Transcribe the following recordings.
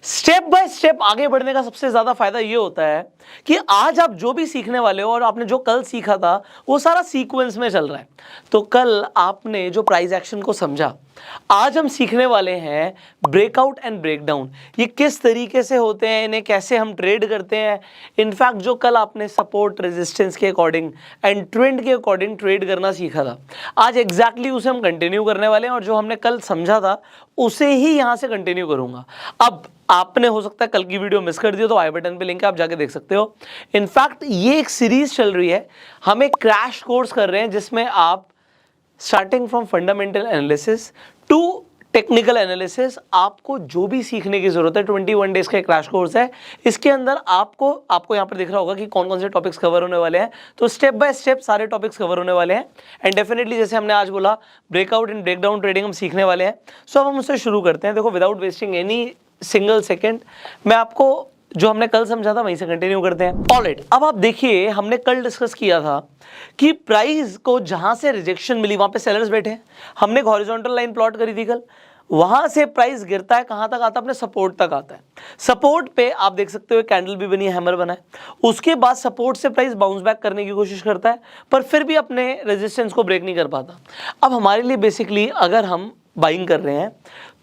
Step by step आगे बढ़ने का सबसे ज्यादा फायदा ये होता है कि आज आप जो भी सीखने वाले हो और आपने जो कल सीखा था वो सारा सीक्वेंस में चल रहा है। तो कल आपने जो प्राइस एक्शन को समझा, आज हम सीखने वाले हैं ब्रेकआउट एंड ब्रेकडाउन। ये किस तरीके से होते हैं, इन्हें कैसे हम ट्रेड करते हैं। इनफैक्ट जो कल आपने सपोर्ट रेजिस्टेंस के अकॉर्डिंग एंड ट्रेंड के अकॉर्डिंग ट्रेड करना सीखा था, आज एग्जैक्टली उसे हम कंटिन्यू करने वाले हैं और जो हमने कल समझा था उसे ही यहां से कंटिन्यू करूंगा। अब आपने हो सकता है कल की वीडियो मिस कर दी हो तो आई बटन पे लिंक है, आप जाके देख सकते हो। इनफैक्ट ये एक सीरीज चल रही है, हम एक क्रैश कोर्स कर रहे हैं जिसमें आप starting from fundamental analysis to technical analysis आपको जो भी सीखने की जरूरत है 21 डेज का क्रैश कोर्स है। इसके अंदर आपको यहाँ पर दिख रहा होगा कि कौन कौन से टॉपिक्स कवर होने वाले हैं। तो स्टेप बाय स्टेप सारे टॉपिक्स कवर होने वाले हैं एंड डेफिनेटली जैसे हमने आज बोला ब्रेकआउट एंड ब्रेकडाउन ट्रेडिंग हम सीखने वाले हैं। सो अब हम उससे शुरू करते हैं। देखो without wasting any single second मैं आपको जो हमने कल समझा था वहीं से कंटिन्यू करते हैं। ऑलराइट, अब आप देखिए हमने कल डिस्कस किया था कि प्राइस को जहां से रिजेक्शन मिली वहां पे सेलर्स बैठे हैं। हमने एक हॉरिजॉन्टल लाइन प्लॉट करी थी कल, वहां से प्राइस गिरता है, कहां तक आता है, अपने सपोर्ट तक आता है। सपोर्ट पे आप देख सकते हो कैंडल भी बनी है, हैमर बना है। उसके बाद सपोर्ट से प्राइस बाउंस बैक करने की कोशिश करता है पर फिर भी अपने रेजिस्टेंस को ब्रेक नहीं कर पाता। अब हमारे लिए बेसिकली अगर हम बाइंग कर रहे हैं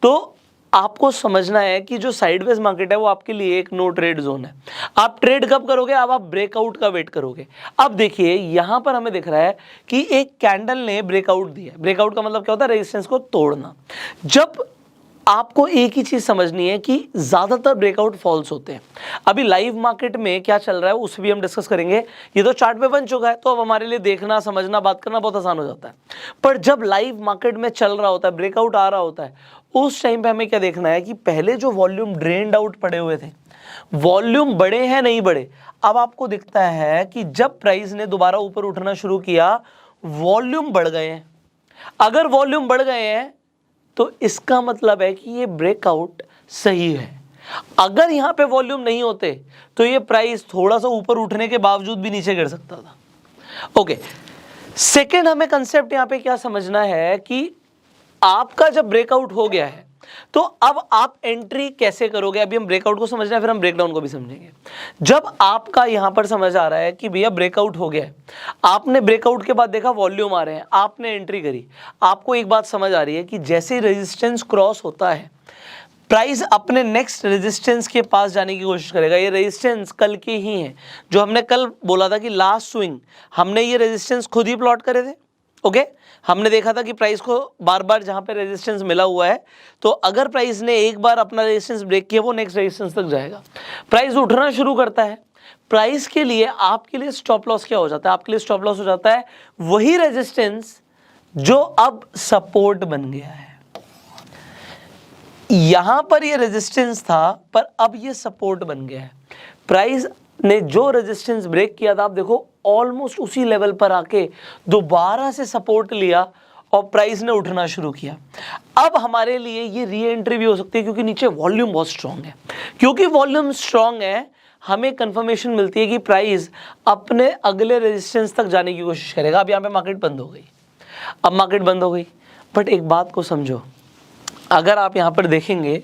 तो आपको समझना है कि जो साइडवेज मार्केट है वो आपके लिए एक नो ट्रेड जोन है। आप ट्रेड कब करोगे? अब आप ब्रेकआउट का वेट करोगे। अब देखिए यहां पर हमें दिख रहा है कि एक कैंडल ने ब्रेकआउट दिया है। ब्रेकआउट का मतलब क्या होता है? रेजिस्टेंस को तोड़ना। जब आपको एक ही चीज समझनी है कि ज्यादातर ब्रेकआउट फॉल्स होते हैं। अभी लाइव मार्केट में क्या चल रहा है उस भी हम डिस्कस करेंगे। ये तो चार्ट पे बन चुका है तो अब हमारे लिए देखना, समझना, बात करना बहुत आसान हो जाता है। पर जब लाइव मार्केट में चल रहा होता है, ब्रेकआउट आ रहा होता है, उस टाइम पे हमें क्या देखना है कि पहले जो वॉल्यूम ड्रेन्ड आउट पड़े हुए थे, वॉल्यूम बढ़े हैं नहीं बढ़े। अब आपको दिखता है कि जब प्राइस ने दोबारा ऊपर उठना शुरू किया वॉल्यूम बढ़ गए हैं। अगर वॉल्यूम बढ़ गए हैं तो इसका मतलब है कि ये ब्रेकआउट सही है। अगर यहां पे वॉल्यूम नहीं होते तो ये प्राइस थोड़ा सा ऊपर उठने के बावजूद भी नीचे गिर सकता था। ओके, सेकेंड हमें कंसेप्ट यहां पे क्या समझना है कि आपका जब ब्रेकआउट हो गया है तो अब आप एंट्री कैसे करोगे। अभी हम ब्रेकआउट को समझना है, फिर हम ब्रेकडाउन को भी समझेंगे। जब आपका यहां पर समझ आ रहा है कि भैया ब्रेकआउट हो गया है, आपने ब्रेकआउट के बाद देखा वॉल्यूम आ रहे हैं, आपने एंट्री करी, आपको एक बात समझ आ रही है कि जैसे रेजिस्टेंस क्रॉस होता है प्राइस अपने नेक्स्ट रेजिस्टेंस के पास जाने की कोशिश करेगा। ये रेजिस्टेंस कल के ही हैं जो हमने कल बोला था कि लास्ट स्विंग हमने ये रेजिस्टेंस खुद ही प्लॉट करे थे। ओके, हमने देखा था कि प्राइस को बार बार जहां पे रेजिस्टेंस मिला हुआ है तो अगर प्राइस ने एक बार अपना रेजिस्टेंस ब्रेक किया वो नेक्स्ट रेजिस्टेंस तक जाएगा। प्राइस उठना शुरू करता है, प्राइस के लिए आपके लिए स्टॉप लॉस क्या हो जाता है? आपके लिए स्टॉप लॉस हो जाता है वही रेजिस्टेंस जो अब सपोर्ट बन गया है। यहां पर ये रेजिस्टेंस था पर अब ये सपोर्ट बन गया है। प्राइस ने जो रेजिस्टेंस ब्रेक किया था, आप देखो ऑलमोस्ट उसी लेवल पर आके दोबारा से सपोर्ट लिया और प्राइस ने उठना शुरू किया। अब हमारे लिए ये री एंट्री भी हो सकती है क्योंकि नीचे वॉल्यूम बहुत स्ट्रांग है। क्योंकि वॉल्यूम स्ट्रांग है हमें कंफर्मेशन मिलती है कि प्राइस अपने अगले रेजिस्टेंस तक जाने की कोशिश करेगा। अब यहाँ पे मार्केट बंद हो गई, अब मार्केट बंद हो गई, बट एक बात को समझो, अगर आप यहाँ पर देखेंगे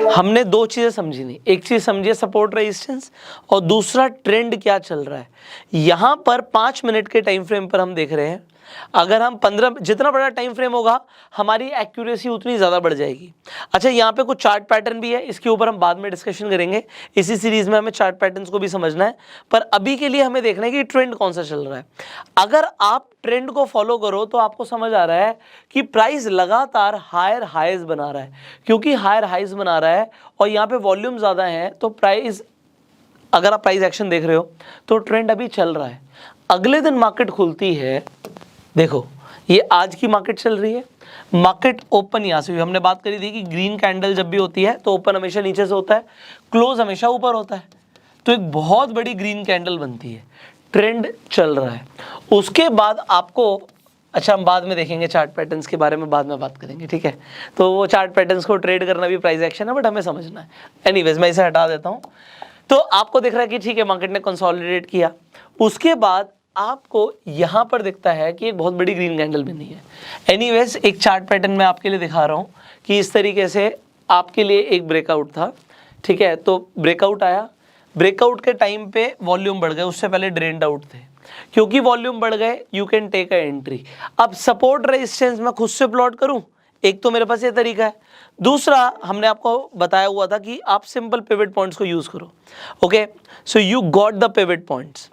हमने दो चीजें समझी नहीं। एक चीज समझिए सपोर्ट रेजिस्टेंस और दूसरा ट्रेंड क्या चल रहा है। यहां पर 5 मिनट के टाइम फ्रेम पर हम देख रहे हैं, अगर हम 15, जितना बड़ा टाइम फ्रेम होगा हमारी एक्यूरेसी उतनी ज्यादा बढ़ जाएगी। अच्छा, यहाँ पे कुछ चार्ट पैटर्न भी है, इसके ऊपर हम बाद में डिस्कशन करेंगे। इसी सीरीज में हमें चार्ट पैटर्न्स को भी समझना है, पर अभी के लिए हमें देखना है कि ट्रेंड कौन सा चल रहा है। अगर आप ट्रेंड को फॉलो करो तो आपको समझ आ रहा है कि प्राइस लगातार हायर हाइज बना रहा है। क्योंकि हायर हाइज बना रहा है और यहाँ पे वॉल्यूम ज्यादा है तो प्राइस, अगर आप प्राइस एक्शन देख रहे हो तो ट्रेंड अभी चल रहा है। अगले दिन मार्केट खुलती है, देखो ये आज की मार्केट चल रही है, मार्केट ओपन यहां से हुई। हमने बात करी थी कि ग्रीन कैंडल जब भी होती है तो ओपन हमेशा नीचे से होता है, क्लोज हमेशा ऊपर होता है। तो एक बहुत बड़ी ग्रीन कैंडल बनती है, ट्रेंड चल रहा है। उसके बाद आपको, अच्छा हम बाद में देखेंगे चार्ट पैटर्न्स के बारे में, बाद में बात करेंगे, ठीक है। तो वो चार्ट पैटर्न्स को ट्रेड करना भी प्राइस एक्शन है, बट हमें समझना है। एनीवेज मैं इसे हटा देता हूं। तो आपको दिख रहा है कि ठीक है मार्केट ने कंसोलिडेट किया। उसके बाद आपको यहां पर दिखता है कि एक बहुत बड़ी ग्रीन कैंडल बनी है। एनीवेज एक चार्ट पैटर्न मैं आपके लिए दिखा रहा हूं कि इस तरीके से आपके लिए एक ब्रेकआउट था ठीक है, तो ब्रेकआउट आया, ब्रेकआउट के टाइम पे वॉल्यूम बढ़ गए, उससे पहले ड्रेन्ड आउट थे, क्योंकि वॉल्यूम बढ़ गए you can take a entry. अब सपोर्ट रेजिस्टेंस मैं खुद से प्लॉट करूं, एक तो मेरे पास ये तरीका है, दूसरा हमने आपको बताया हुआ था कि आप सिंपल पिवट पॉइंट्स को यूज करो। Okay, so you got the pivot points.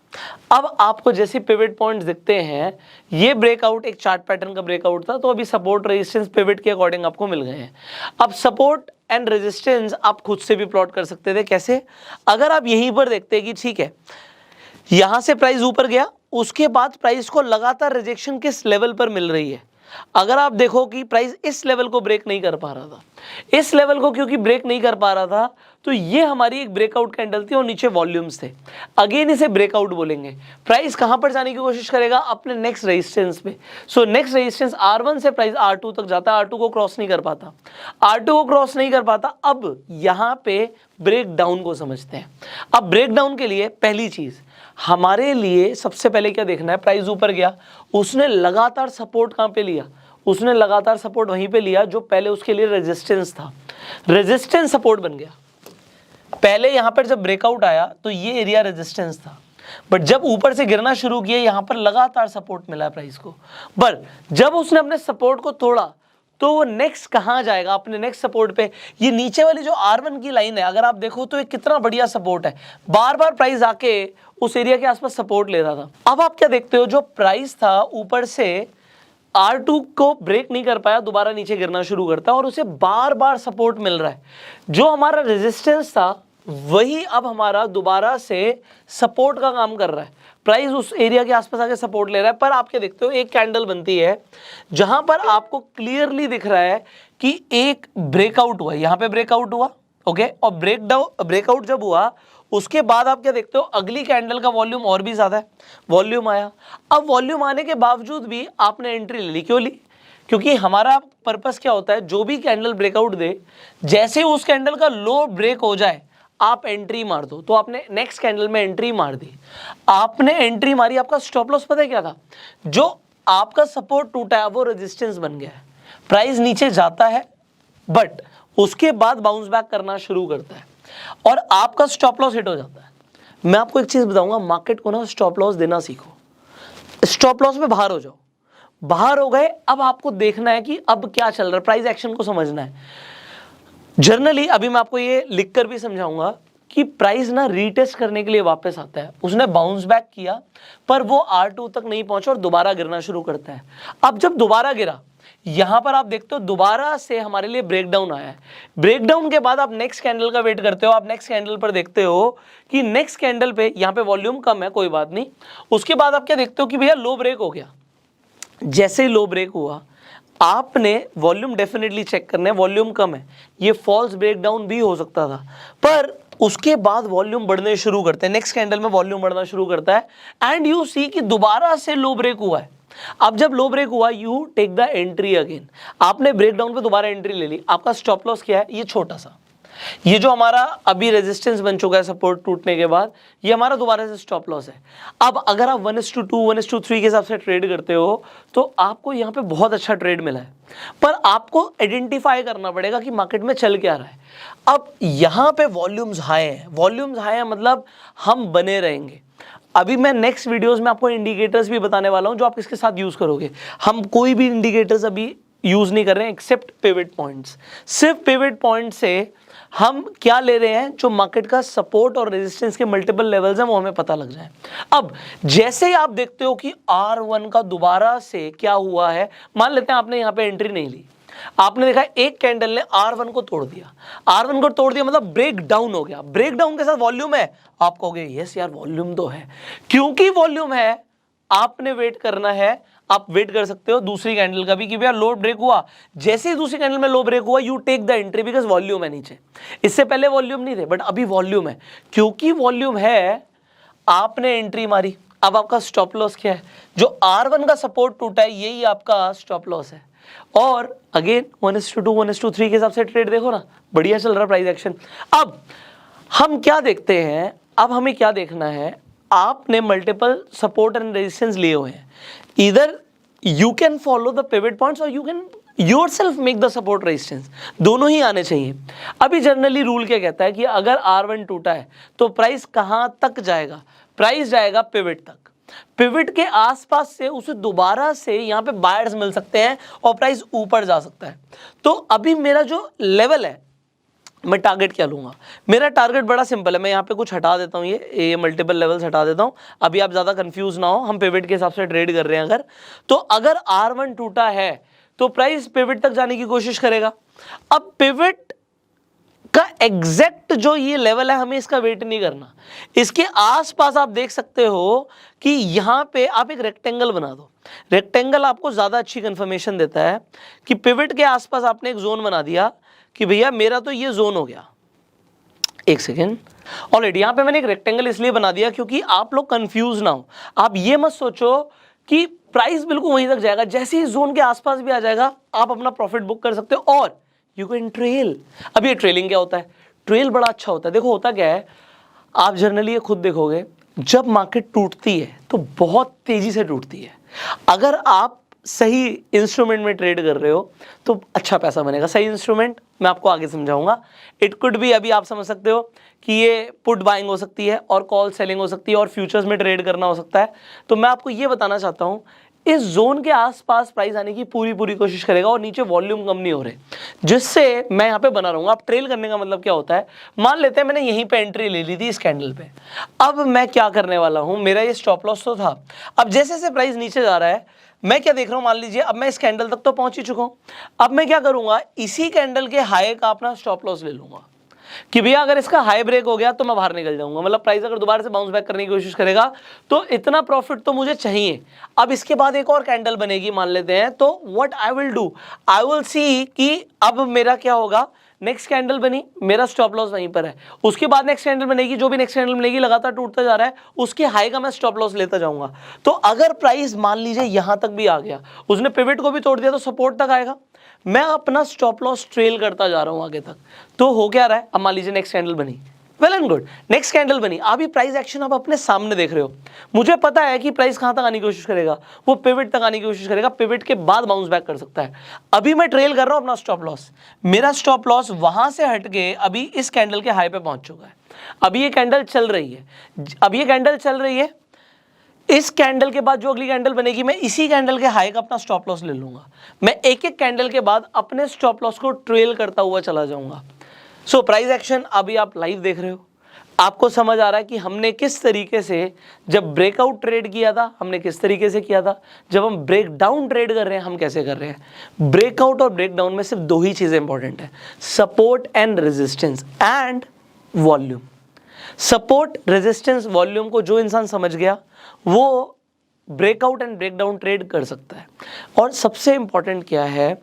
अब आपको जैसे पिवट पॉइंट्स दिखते हैं, ये ब्रेकआउट एक चार्ट पैटर्न का ब्रेकआउट था, तो अभी सपोर्ट रेजिस्टेंस पिवट के अकॉर्डिंग आपको मिल गए हैं। अब सपोर्ट एंड रेजिस्टेंस आप खुद से भी प्लॉट कर सकते थे। कैसे? अगर आप यहीं पर देखते हैं कि ठीक है, यहां से प्राइस ऊपर गया, उसके बाद प्राइस को लगातार रिजेक्शन किस लेवल पर मिल रही है। अगर आप देखो कि प्राइस इस लेवल को ब्रेक नहीं कर पा रहा था, इस लेवल को क्योंकि ब्रेक नहीं कर पा रहा था, तो ये हमारी एक ब्रेकआउट कैंडल थी और नीचे वॉल्यूम्स थे। अगेन इसे ब्रेकआउट बोलेंगे। प्राइस कहां पर जाने की कोशिश करेगा? अपने नेक्स्ट रेजिस्टेंस पे। सो नेक्स्ट रेजिस्टेंस R1 से प्राइस R2 तक जाता है, R2 को क्रॉस नहीं कर पाता, R2 को क्रॉस नहीं कर पाता। अब यहां पे ब्रेक डाउन को समझते हैं। अब ब्रेक डाउन के लिए पहली चीज हमारे लिए सबसे पहले क्या देखना है? प्राइस ऊपर गया, उसने लगातार सपोर्ट कहां पे लिया? उसने लगातार सपोर्ट वहीं पे लिया जो पहले उसके लिए रेजिस्टेंस था। रेजिस्टेंस सपोर्ट बन गया। पहले यहां पर जब ब्रेकआउट आया तो ये एरिया रेजिस्टेंस था, बट जब ऊपर से गिरना शुरू किया यहां पर लगातार सपोर्ट मिला प्राइस को। पर जब उसने अपने सपोर्ट को तोड़ा तो वो नेक्स्ट कहां जाएगा? अपने नेक्स्ट सपोर्ट पे। ये नीचे वाली जो R1 की लाइन है, अगर आप देखो तो ये कितना बढ़िया सपोर्ट है। बार बार प्राइस आके उस एरिया के आसपास सपोर्ट ले रहा था। अब आप क्या देखते हो, जो प्राइस था ऊपर से R2 को ब्रेक नहीं कर पाया, दोबारा नीचे गिरना शुरू करता है और उसे बार बार सपोर्ट मिल रहा है। जो हमारा रेजिस्टेंस था वही अब हमारा दोबारा से सपोर्ट का काम कर रहा है। प्राइस उस एरिया के आसपास आके सपोर्ट ले रहा है। पर आप क्या देखते हो, एक कैंडल बनती है जहां पर आपको क्लियरली दिख रहा है कि एक ब्रेकआउट हुआ, यहां पे ब्रेकआउट हुआ, ओके, और ब्रेकआउट जब हुआ उसके बाद आप क्या देखते हो, अगली कैंडल का वॉल्यूम और भी ज्यादा है, वॉल्यूम आया। अब वॉल्यूम आने के बावजूद भी आपने एंट्री ले ली। क्यों ली? क्योंकि हमारा पर्पस क्या होता है, जो भी कैंडल ब्रेकआउट दे, जैसे उस कैंडल का लो ब्रेक हो जाए आप एंट्री मार दो। तो आपने नेक्स्ट कैंडल में एंट्री मार दी, आपने एंट्री मारी, आपका स्टॉप लॉस पता है क्या था? जो आपका सपोर्ट टूटा है वो रेजिस्टेंस बन गया है। प्राइस नीचे जाता है बट उसके बाद बाउंस बैक करना शुरू करता है और आपका स्टॉप लॉस हिट हो जाता है। मैं आपको एक चीज बताऊंगा, मार्केट को ना स्टॉप लॉस देना सीखो। स्टॉप लॉस में बाहर हो जाओ। बाहर हो गए, अब आपको देखना है कि अब क्या चल रहा है, प्राइस एक्शन को समझना है। जर्नली अभी मैं आपको ये लिखकर भी समझाऊंगा कि प्राइस ना रीटेस्ट करने के लिए वापस आता है। उसने बाउंस बैक किया पर वो R2 तक नहीं पहुंचा और दोबारा गिरना शुरू करता है। अब जब दोबारा गिरा, यहां पर आप देखते हो दोबारा से हमारे लिए ब्रेकडाउन आया है। ब्रेकडाउन के बाद आप नेक्स्ट कैंडल का वेट करते हो। आप नेक्स्ट कैंडल पर देखते हो कि नेक्स्ट कैंडल पे यहां पे वॉल्यूम कम है, कोई बात नहीं। उसके बाद आप क्या देखते हो कि भैया लो ब्रेक हो गया। जैसे ही लो ब्रेक हुआ, आपने वॉल्यूम डेफिनेटली चेक करना है, वॉल्यूम कम है, ये फॉल्स ब्रेकडाउन भी हो सकता था। पर उसके बाद वॉल्यूम बढ़ने शुरू करते हैं, नेक्स्ट कैंडल में वॉल्यूम बढ़ना शुरू करता है एंड यू सी कि दोबारा से लो ब्रेक हुआ है। अब जब लो ब्रेक हुआ, you take the entry again. आपने ब्रेकडाउन पे दोबारा एंट्री ले ली। आपका स्टॉप लॉस क्या है? ये छोटा सा, ये जो हमारा अभी रेजिस्टेंस बन चुका है सपोर्ट टूटने के बाद, ये हमारा दोबारा से स्टॉप लॉस है। अब अगर आप 1:2 1:3 के हिसाब से ट्रेड करते हो तो आपको यहाँ पे बहुत अच्छा ट्रेड मिला है, पर आपको आइडेंटिफाई करना पड़ेगा कि मार्केट में चल क्या रहा है। अब यहाँ पे वॉल्यूम्स हाई हैं, वॉल्यूम्स हाई है मतलब हम बने रहेंगे। अभी मैं नेक्स्ट वीडियोस में आपको इंडिकेटर्स भी बताने वाला हूं जो आप इसके साथ यूज करोगे। हम कोई भी इंडिकेटर्स अभी यूज नहीं कर रहे हैं एक्सेप्ट पिवट पॉइंट्स। सिर्फ पिवट पॉइंट से हम क्या ले रहे हैं, जो मार्केट का सपोर्ट और रेजिस्टेंस के मल्टीपल लेवल्स हैं वो हमें पता लग जाए। अब जैसे ही आप देखते हो कि R1 का दोबारा से क्या हुआ है, मान लेते हैं आपने यहाँ पे एंट्री नहीं ली, आपने देखा एक कैंडल ने R1 को तोड़ दिया। R1 को तोड़ दिया मतलब ब्रेक डाउन हो गया। ब्रेक डाउन के साथ वॉल्यूम है, आप कहोगे यस यार वॉल्यूम तो है। क्योंकि वॉल्यूम है, आपने वेट करना है। आप वेट कर सकते हो दूसरी कैंडल का भी कि भैया लो ब्रेक हुआ, जैसे ही दूसरी कैंडल में लो ब्रेक हुआ you take the entry because volume है नीचे। इससे पहले वॉल्यूम नहीं थे बट अभी वॉल्यूम है। क्योंकि वॉल्यूम है, आपने एंट्री मारी। अब आपका स्टॉप लॉस क्या है? जो R1 का सपोर्ट टूटा है यही आपका स्टॉप लॉस है। और अगेन 1:2 1:3 के हिसाब से ट्रेड देखो ना, बढ़िया चल रहा है प्राइस एक्शन। अब हम क्या देखते हैं, अब हमें क्या देखना है, आपने मल्टीपल सपोर्ट एंड रेजिस्टेंस लिए हुए हैं। इधर you can follow the pivot points और you can yourself make the support resistance, दोनों ही आने चाहिए। अभी जनरली रूल क्या कहता है कि अगर R1 टूटा है तो प्राइस कहां तक जाएगा, प्राइस जाएगा पिवट तक, पिवट के आसपास से उसे दोबारा से यहां पे बायर्स मिल सकते हैं और प्राइस ऊपर जा सकता है। तो अभी मेरा जो लेवल है, मैं टारगेट क्या लूंगा, मेरा टारगेट बड़ा सिंपल है, मैं यहाँ पे कुछ हटा देता हूँ, ये मल्टीपल लेवल्स हटा देता हूँ, अभी आप ज़्यादा कंफ्यूज ना हो, हम पिवट के हिसाब से ट्रेड कर रहे हैं। अगर तो अगर R1 टूटा है तो प्राइस पिवट तक जाने की कोशिश करेगा। अब पिवट का एग्जैक्ट जो ये लेवल है हमें इसका वेट नहीं करना, इसके आसपास आप देख सकते हो कि यहाँ पे आप एक रेक्टेंगल बना दो। रेक्टेंगल आपको ज़्यादा अच्छी कंफर्मेशन देता है कि पिवट के आसपास आपने एक जोन बना दिया कि भैया मेरा तो ये जोन हो गया। एक सेकेंड, ऑलरेडी यहाँ पे मैंने एक रेक्टेंगल इसलिए बना दिया क्योंकि आप लोग कंफ्यूज ना हो। आप ये मत सोचो कि प्राइस बिल्कुल वहीं तक जाएगा, जैसे ही जोन के आसपास भी आ जाएगा आप अपना प्रॉफिट बुक कर सकते हो और यू कैन ट्रेल। अब ये ट्रेलिंग क्या होता है, ट्रेल बड़ा अच्छा होता है। देखो होता क्या है, आप जनरली ये खुद देखोगे, जब मार्केट टूटती है तो बहुत तेजी से टूटती है। अगर आप सही इंस्ट्रूमेंट में ट्रेड कर रहे हो तो अच्छा पैसा बनेगा। सही इंस्ट्रूमेंट मैं आपको आगे समझाऊंगा। इट कुड भी, अभी आप समझ सकते हो कि ये पुट बाइंग हो सकती है और कॉल सेलिंग हो सकती है और फ्यूचर्स में ट्रेड करना हो सकता है। तो मैं आपको ये बताना चाहता हूँ, इस जोन के आसपास प्राइस आने की पूरी कोशिश करेगा और नीचे वॉल्यूम कम नहीं हो रहे, जिससे मैं यहाँ पे बना रहूंगा। अब ट्रेल करने का मतलब क्या होता है, मान लेते हैं मैंने यहीं पे एंट्री ले ली थी इस कैंडल पे, अब मैं क्या करने वाला हूँ, मेरा ये स्टॉप लॉस तो था, अब जैसे जैसे प्राइस नीचे जा रहा है मैं क्या देख रहा हूं, मान लीजिए अब मैं इस कैंडल तक तो पहुंच ही चुका हूं। अब मैं क्या करूंगा, इसी कैंडल के हाई का अपना स्टॉप लॉस ले लूंगा कि भैया अगर इसका हाई ब्रेक हो गया तो मैं बाहर निकल जाऊंगा। मतलब प्राइस अगर दोबारा से बाउंस बैक करने की कोशिश करेगा तो इतना प्रॉफिट तो मुझे चाहिए। अब इसके बाद एक और कैंडल बनेगी मान लेते हैं, तो what I will do, I will see कि अब मेरा क्या होगा, नेक्स्ट कैंडल बनी, मेरा स्टॉप लॉस वहीं पर है, उसके बाद नेक्स्ट कैंडल बनेगी, जो भी नेक्स्ट कैंडल बनेगी लगातार टूटता जा रहा है, उसके हाई का मैं स्टॉप लॉस लेता जाऊंगा। तो अगर प्राइस मान लीजिए यहां तक भी आ गया, उसने पिवट को भी तोड़ दिया तो सपोर्ट तक आएगा, मैं अपना स्टॉप लॉस ट्रेल करता जा रहा हूं आगे तक। तो हो क्या रहा है, अब मान लीजिए नेक्स्ट कैंडल बनी, well and good, next candle बनी, अभी प्राइस एक्शन आप अपने सामने देख रहे हो, मुझे पता है कि प्राइस कहां तक आने की कोशिश करेगा, वो पिवट तक आने की कोशिश करेगा, पिवट के बाद बाउंस बैक कर सकता है। अभी मैं ट्रेल कर रहा हूं अपना स्टॉप लॉस, मेरा स्टॉप लॉस वहां से हट के अभी इस कैंडल के हाई पे पहुंच चुका है। अभी ये कैंडल चल रही है, अब ये कैंडल चल रही है, इस कैंडल के बाद जो अगली कैंडल बनेगी मैं इसी कैंडल के हाई का अपना स्टॉप लॉस ले लूंगा। मैं एक एक कैंडल के बाद अपने स्टॉप लॉस को ट्रेल करता हुआ चला जाऊंगा। सो प्राइस एक्शन अभी आप लाइव देख रहे हो, आपको समझ आ रहा है कि हमने किस तरीके से जब ब्रेकआउट ट्रेड किया था, हमने किस तरीके से किया था, जब हम ब्रेक डाउन ट्रेड कर रहे हैं हम कैसे कर रहे हैं। ब्रेकआउट और ब्रेक डाउन में सिर्फ दो ही चीजें इंपॉर्टेंट है, support and resistance and volume. Support, resistance, volume को जो इंसान समझ गया वो ब्रेकआउट एंड ब्रेकडाउन ट्रेड कर सकता है। और सबसे इंपॉर्टेंट क्या है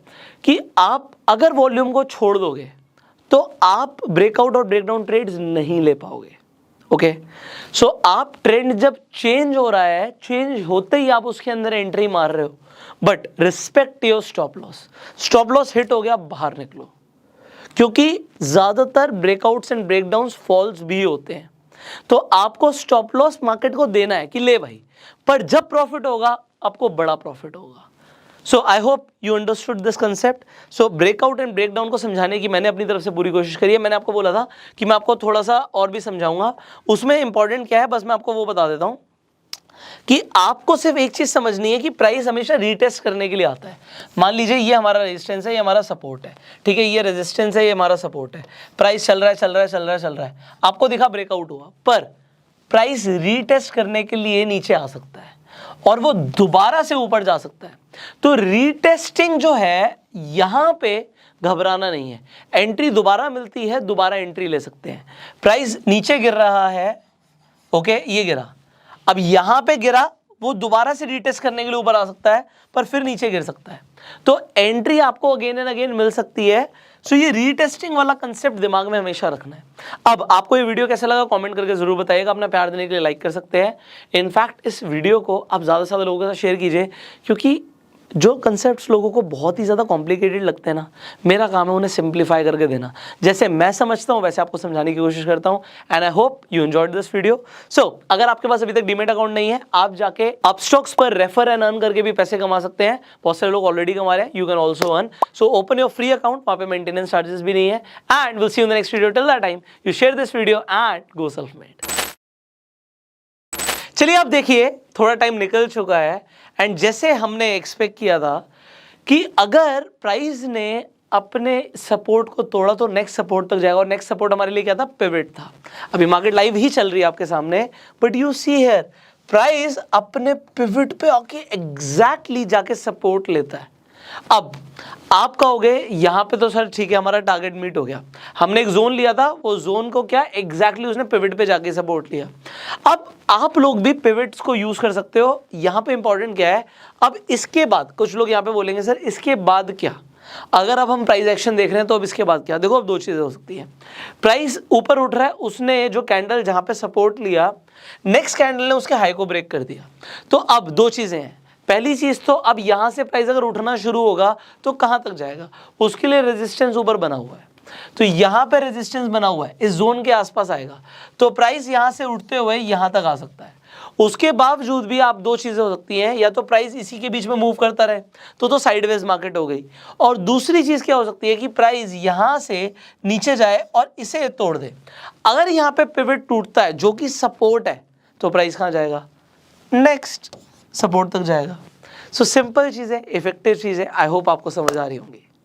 कि आप अगर वॉल्यूम को छोड़ दोगे तो आप ब्रेकआउट और ब्रेकडाउन ट्रेड्स नहीं ले पाओगे। ओके, सो आप ट्रेंड जब चेंज हो रहा है, चेंज होते ही आप उसके अंदर एंट्री मार रहे हो, but respect your stop loss. Stop loss hit हो गया, बाहर निकलो, क्योंकि ज्यादातर ब्रेकआउट्स एंड ब्रेकडाउन्स फॉल्स भी होते हैं। तो आपको स्टॉप लॉस मार्केट को देना है कि ले भाई, पर जब प्रॉफिट होगा आपको बड़ा प्रॉफिट होगा। So I hope you understood this concept. So breakout and breakdown को समझाने की मैंने अपनी तरफ से पूरी कोशिश करी है। मैंने आपको बोला था कि मैं आपको थोड़ा सा और भी समझाऊंगा, उसमें इंपॉर्टेंट क्या है बस मैं आपको वो बता देता हूं कि आपको सिर्फ एक चीज समझनी है कि प्राइस हमेशा रीटेस्ट करने के लिए आता है। मान लीजिए ये हमारा रेजिस्टेंस है, ये हमारा सपोर्ट है, ठीक है, ये रेजिस्टेंस है, ये हमारा सपोर्ट है, प्राइस चल रहा है, आपको दिखा ब्रेकआउट हुआ, पर प्राइस रीटेस्ट करने के लिए नीचे आ सकता है और वो दोबारा से ऊपर जा सकता है। तो रीटेस्टिंग जो है यहां पे घबराना नहीं है, एंट्री दोबारा मिलती है, दोबारा एंट्री ले सकते हैं। प्राइस नीचे गिर रहा है, ओके, ये गिरा, अब यहां पे गिरा, वो दोबारा से रीटेस्ट करने के लिए ऊपर आ सकता है पर फिर नीचे गिर सकता है, तो एंट्री आपको अगेन एंड अगेन मिल सकती है। सो ये रीटेस्टिंग वाला कंसेप्ट दिमाग में हमेशा रखना है। अब आपको ये वीडियो कैसा लगा कमेंट करके जरूर बताइएगा, अपना प्यार देने के लिए लाइक कर सकते हैं। इनफैक्ट इस वीडियो को आप ज़्यादा से ज़्यादा लोगों के साथ शेयर कीजिए, क्योंकि जो कंसेप्ट्स लोगों को बहुत ही ज़्यादा कॉम्प्लिकेटेड लगते हैं ना, मेरा काम है उन्हें सिंप्लीफाई करके देना। जैसे मैं समझता हूँ वैसे आपको समझाने की कोशिश करता हूँ। And I hope you enjoyed this video. So अगर आपके पास अभी तक डीमैट अकाउंट नहीं है, आप जाके अपस्टॉक्स पर रेफर एंड अर्न करके भी पैसे कमा सकते हैं। बहुत सारे लोग ऑलरेडी कमा रहे हैं, you can also earn. So open your free account, वहाँ पे मेंटेनेंस चार्जेस भी नहीं है। And will see you in the next video. Till that time you share this video and go self made. चलिए आप देखिए, थोड़ा टाइम निकल चुका है एंड जैसे हमने एक्सपेक्ट किया था कि अगर प्राइस ने अपने सपोर्ट को तोड़ा तो नेक्स्ट सपोर्ट तक जाएगा, और नेक्स्ट सपोर्ट हमारे लिए क्या था? पिवट था। अभी मार्केट लाइव ही चल रही है आपके सामने, but you see here price अपने पिवट पे आके एग्जैक्टली जाके सपोर्ट लेता है। अब आप कहोगे यहां पे तो सर ठीक है, हमारा टारगेट मीट हो गया, हमने एक जोन लिया था, वो जोन को क्या एग्जैक्टली उसने पिवट पे जाके सपोर्ट लिया। अब आप लोग भी पिवट्स को यूज कर सकते हो। यहां पे इंपॉर्टेंट क्या है, अब इसके बाद कुछ लोग यहां पे बोलेंगे सर इसके बाद क्या? अगर अब हम प्राइस एक्शन देख रहे हैं तो अब इसके बाद क्या? देखो अब दो चीजें हो सकती हैं। प्राइस ऊपर उठ रहा है, उसने जो कैंडल जहां पे सपोर्ट लिया, नेक्स्ट कैंडल ने उसके हाई को ब्रेक कर दिया। तो अब दो चीजें हैं। पहली चीज तो अब यहां से प्राइस अगर उठना शुरू होगा तो कहां तक जाएगा? उसके लिए रेजिस्टेंस ऊपर बना हुआ है, तो यहां पे रेजिस्टेंस बना हुआ है, इस जोन के आसपास आएगा तो प्राइस यहां से उठते हुए यहां तक आ सकता है। उसके बावजूद भी आप दो चीजें हो सकती हैं, या तो प्राइस इसी के बीच में मूव करता रहे तो साइडवेज मार्केट हो गई, और दूसरी चीज क्या हो सकती है कि प्राइस यहां से नीचे जाए और इसे तोड़ दे। अगर यहां पे पिवट टूटता है जो कि सपोर्ट है, तो प्राइस कहां जाएगा? नेक्स्ट सपोर्ट तक जाएगा। सो सिंपल चीज़ है, इफेक्टिव चीज़ है। आई होप आपको समझ आ रही होंगी।